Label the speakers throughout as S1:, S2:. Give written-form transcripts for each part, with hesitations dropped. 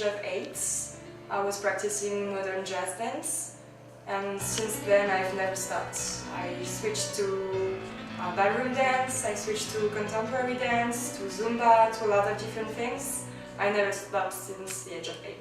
S1: of 8, I was practicing modern jazz dance, and since then I've never stopped. I switched to ballroom dance, I switched to contemporary dance, to Zumba, to a lot of different things. I never stopped since the age of 8.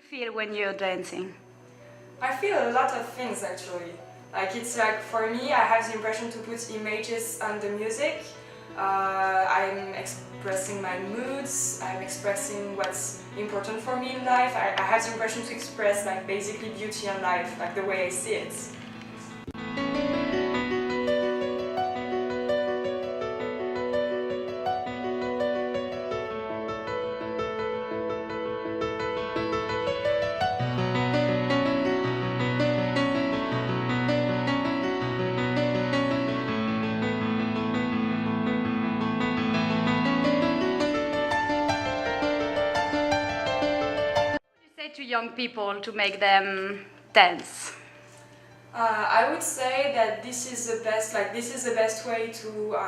S2: Feel when you're dancing?
S1: I feel a lot of things actually. Like it's like for me, I have the impression to put images on the music. I'm expressing my moods. I'm expressing what's important for me in life. I have the impression to express like basically beauty in life, like the way I see it.
S2: To young people to make them dance?
S1: I would say that this is the best way to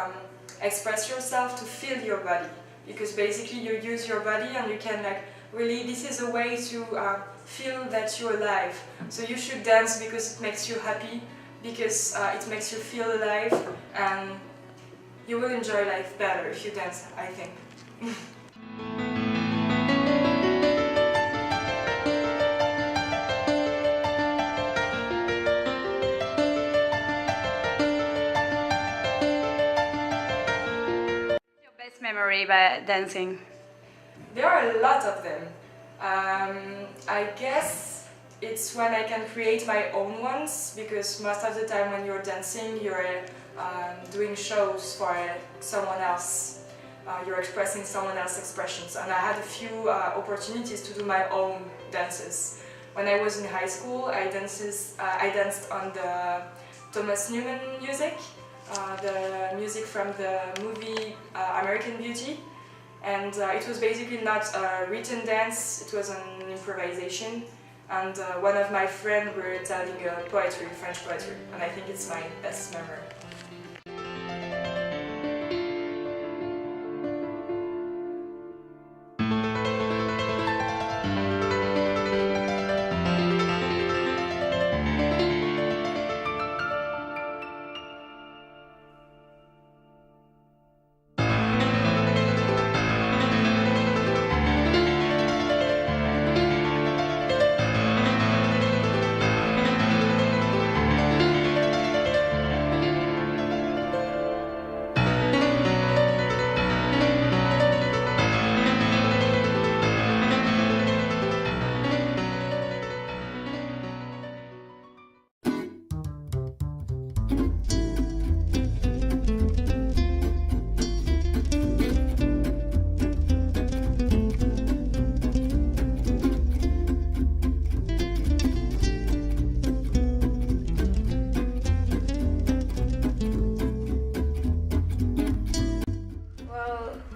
S1: express yourself, to feel your body, because basically you use your body and you can this is a way to feel that you're alive. So you should dance because it makes you happy, because it makes you feel alive, and you will enjoy life better if you dance, I think.
S2: Memory by dancing?
S1: There are a lot of them. I guess it's when I can create my own ones, because most of the time when you're dancing, you're doing shows for someone else. You're expressing someone else's expressions, and I had a few opportunities to do my own dances. When I was in high school, I danced on the Thomas Newman music. The music from the movie American Beauty, and it was basically not a written dance, it was an improvisation, and one of my friends were telling poetry, French poetry, and I think it's my best memory.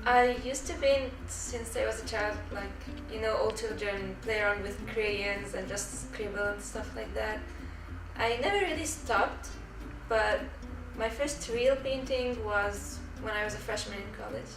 S3: I used to paint since I was a child, all children play around with crayons and just scribble and stuff like that. I never really stopped, but my first real painting was when I was a freshman in college.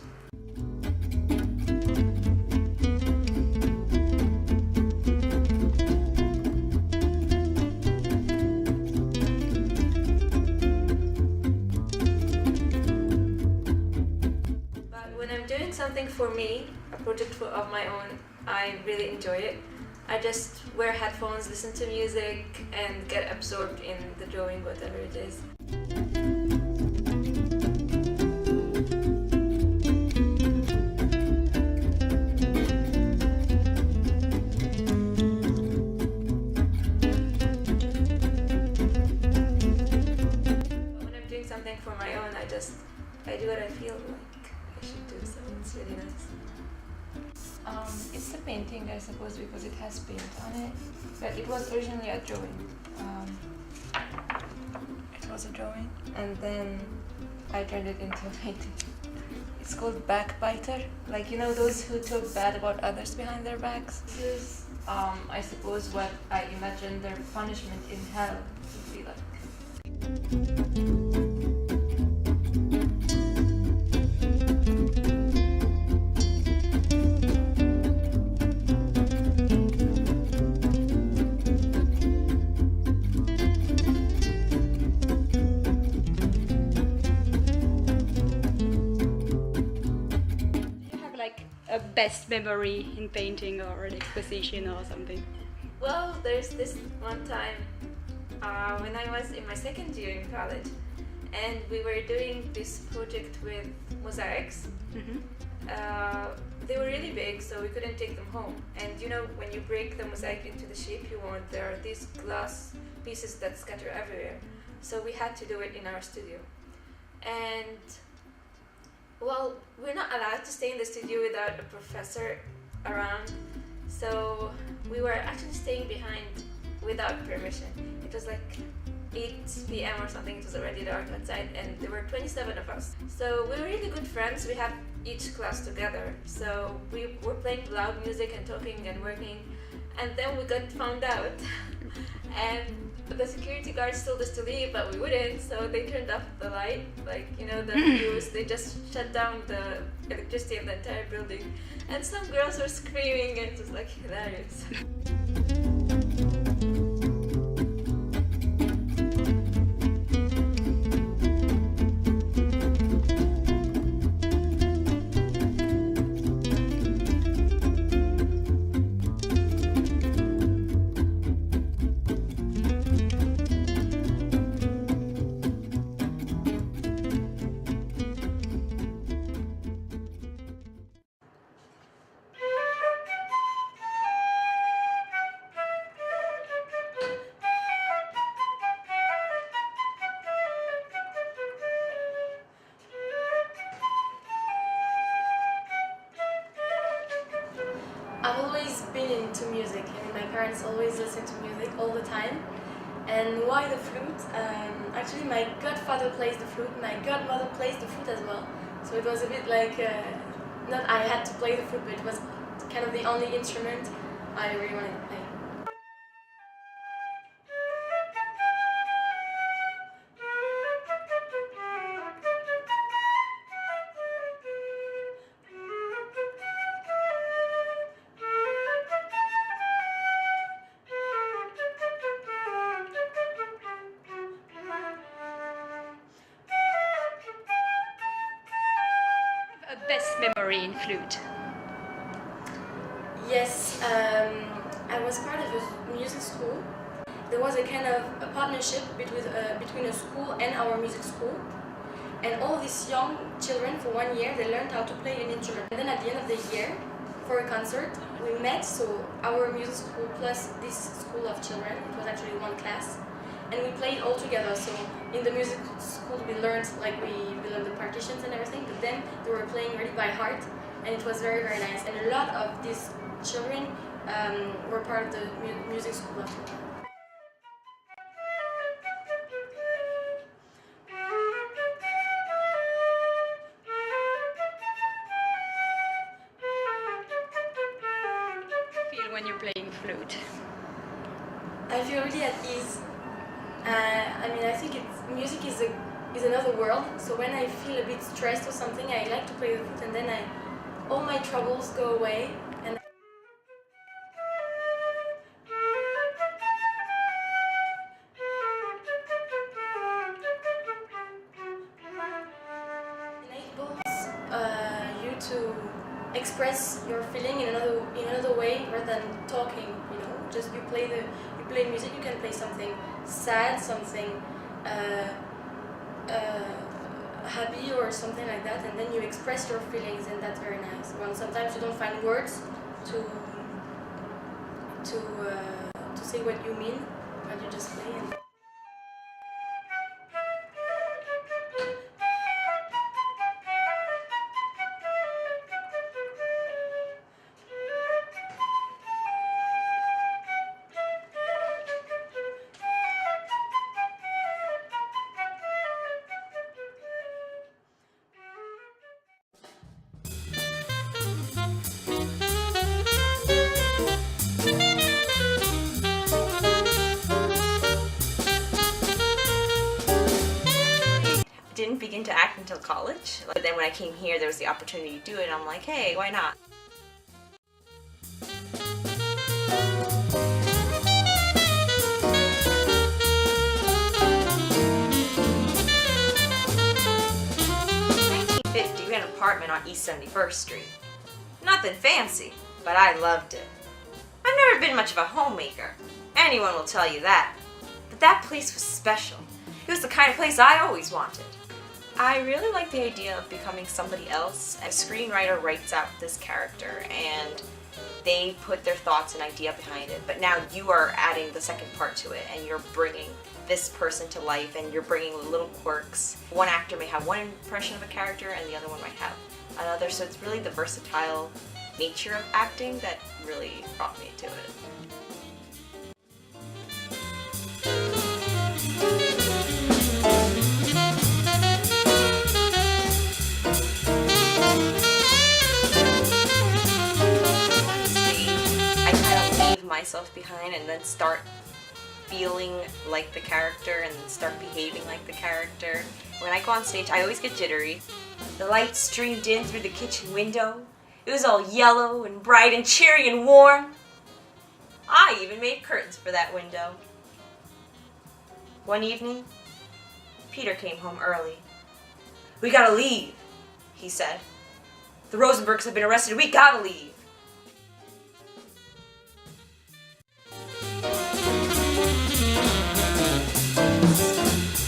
S3: Something for me, a project of my own, I really enjoy it. I just wear headphones, listen to music, and get absorbed in the drawing, whatever it is. When I'm doing something for my own, I do what I feel like I should do, so it's really nice.
S4: It's a painting, I suppose, because it has paint on it, but it was originally a drawing. It was a drawing, and then I turned it into a painting. It's called Backbiter. Like, you know, those who talk bad about others behind their backs. This is, I suppose, what I imagine their punishment in hell would be like.
S2: A best memory in painting or an exposition or something?
S3: Well, there's this one time when I was in my second year in college, and we were doing this project with mosaics.
S2: Mm-hmm.
S3: They were really big, so we couldn't take them home. And you know, when you break the mosaic into the shape you want, there are these glass pieces that scatter everywhere. So we had to do it in our studio. And well, we're not allowed to stay in the studio without a professor around, so we were actually staying behind without permission. It was like 8 p.m. or something, it was already dark outside, and there were 27 of us. So we were really good friends, we had each class together, so we were playing loud music and talking and working, and then we got found out. And the security guards told us to leave, but we wouldn't, so they turned off the light, like, you know, the fuse. They just shut down the electricity of the entire building. And some girls were screaming, and it was like hilarious.
S5: I've always been into music. I mean, my parents always listen to music all the time. And why the flute? Actually, my godfather plays the flute, my godmother plays the flute as well. So it was a bit like, not I had to play the flute, but it was kind of the only instrument I really wanted to play.
S2: Best memory in flute?
S5: Yes, I was part of a music school. There was a kind of a partnership between a school and our music school. And all these young children, for 1 year, they learned how to play an instrument. And then at the end of the year, for a concert, we met, so our music school plus this school of children, it was actually one class, and we played all together. So in the music school we learned, like we learned the partitions and everything, but then they were playing really by heart, and it was very, very nice. And a lot of these children were part of the music school of children.
S2: When you're playing flute?
S5: I feel really at ease. I mean, I think music is another world. So when I feel a bit stressed or something, I like to play the flute, and then all my troubles go away. And enables you to express your feeling in another way rather than talking. You know, just you play music. You can play something sad, something happy, or something like that, and then you express your feelings, and that's very nice. Well, sometimes you don't find words to say what you mean, but you just play. And
S6: until college. But then when I came here, there was the opportunity to do it, and I'm like, hey, why not? We had an apartment on East 71st Street. Nothing fancy, but I loved it. I've never been much of a homemaker. Anyone will tell you that. But that place was special. It was the kind of place I always wanted. I really like the idea of becoming somebody else. A screenwriter writes out this character and they put their thoughts and idea behind it, but now you are adding the second part to it and you're bringing this person to life and you're bringing little quirks. One actor may have one impression of a character and the other one might have another, so it's really the versatile nature of acting that really brought me to it. I kind of leave myself behind and then start feeling like the character and start behaving like the character. When I go on stage, I always get jittery. The light streamed in through the kitchen window. It was all yellow and bright and cheery and warm. I even made curtains for that window. One evening, Peter came home early. "We gotta leave," he said. "The Rosenbergs have been arrested. We gotta leave."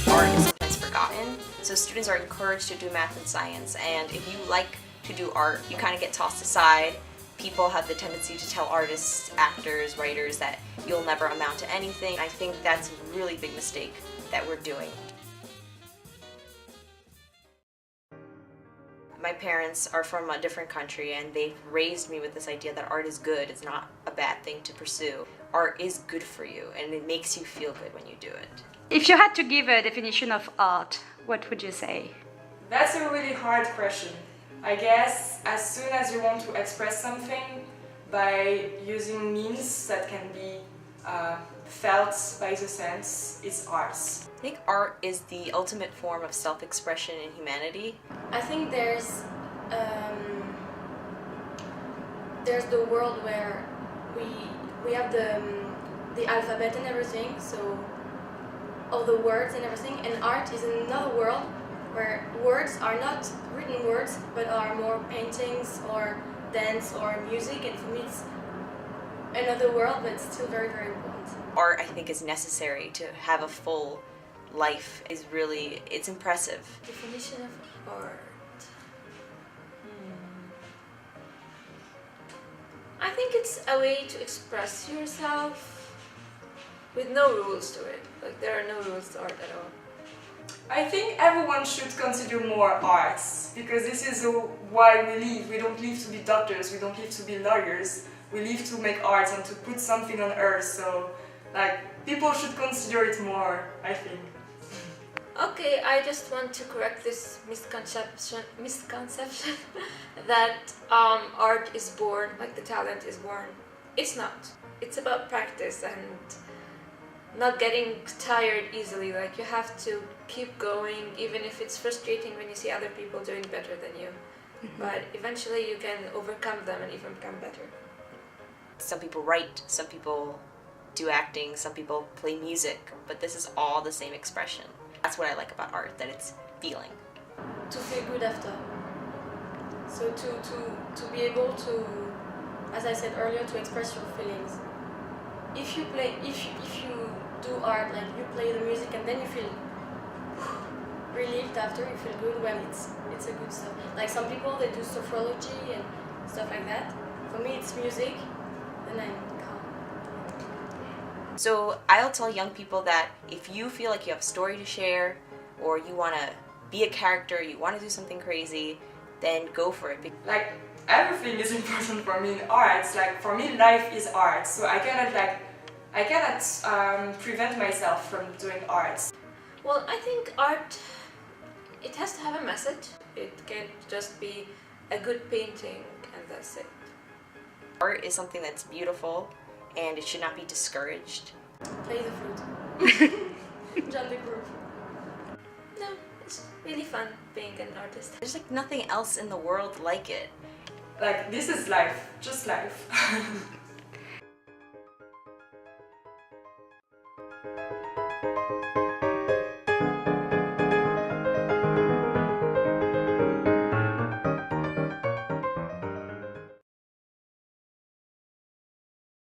S6: Art is sometimes forgotten, so students are encouraged to do math and science, and if you like to do art, you kind of get tossed aside. People have the tendency to tell artists, actors, writers that you'll never amount to anything. I think that's a really big mistake that we're doing. My parents are from a different country and they've raised me with this idea that art is good, it's not a bad thing to pursue. Art is good for you and it makes you feel good when you do it.
S2: If you had to give a definition of art, what would you say?
S1: That's a really hard question. I guess as soon as you want to express something by using means that can be felt by the sense, it's arts.
S6: I think art is the ultimate form of self-expression in humanity.
S5: I think there's the world where we have the alphabet and everything, so all the words and everything, and art is another world where words are not written words but are more paintings or dance or music, and for me it's another world but it's still very, very important.
S6: Art, I think, is necessary to have a full life. Is really, it's impressive.
S3: Definition of art. I think it's a way to express yourself with no rules to it. Like, there are no rules to art at all.
S1: I think everyone should consider more arts, because this is why we live. We don't live to be doctors, we don't live to be lawyers, we live to make art and to put something on earth, so like people should consider it more, I think.
S3: Okay, I just want to correct this misconception that art is born, like the talent is born. It's not. It's about practice and not getting tired easily. Like, you have to keep going, even if it's frustrating when you see other people doing better than you. But eventually you can overcome them and even become better.
S6: Some people write, some people do acting, some people play music, but this is all the same expression. That's what I like about art, that it's feeling.
S5: To feel good after. So to be able to, as I said earlier, to express your feelings. If you do art, like you play the music and then you feel relieved after, you feel good, well, it's a good stuff. Like some people, they do sophrology and stuff like that. For me, it's music, and I'm calm.
S6: So I'll tell young people that if you feel like you have a story to share, or you want to be a character, you want to do something crazy, then go for it.
S1: Like, everything is important for me in arts. Like, for me, life is art, so I cannot prevent myself from doing arts.
S3: Well, I think art, it has to have a message. It can't just be a good painting and that's it.
S6: Art is something that's beautiful and it should not be discouraged.
S5: Play the flute. Join the group.
S3: No, It's really fun being an artist.
S6: There's like nothing else in the world like it.
S1: Like, this is life, just life.